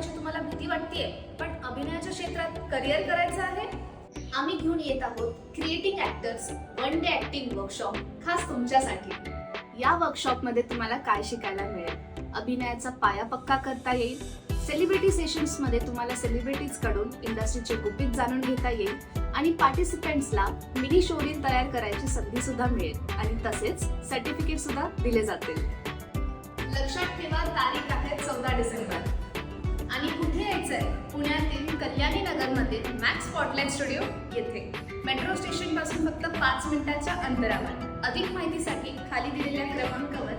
करायची तुम्हाला भीती वाटतेय पण अभिनयाच्या क्षेत्रात करिअर करायचं आहे, आम्ही घेऊन येत आहोत creating actors one day acting workshop खास तुमच्यासाठी। या वर्कशॉपमध्ये तुम्हाला काय शिकायला मिळेल? अभिनयाचा पाया पक्का करता येईल, सेलिब्रिटी सेशन्स मध्ये तुम्हाला सेलिब्रिटीज कडून इंडस्ट्रीचे गुपित जाणून घेता येईल आणि पार्टिसिपेंट्सला मिनी शोरील तयार करायची संधी सुद्धा मिळेल आणि तसेच सर्टिफिकेट सुद्धा दिले जातील। लक्षात ठेवा, तारीख आहे 14 डिसेंबर आणि कुठे यायचंय? पुण्यातील कल्याणी नगर मध्ये मॅक्स स्पॉटलाइट स्टुडिओ येथे, मेट्रो स्टेशन पासून फक्त 5 मिनिटाच्या अंतरावर। अधिक माहितीसाठी खाली दिलेल्या क्रमांकावर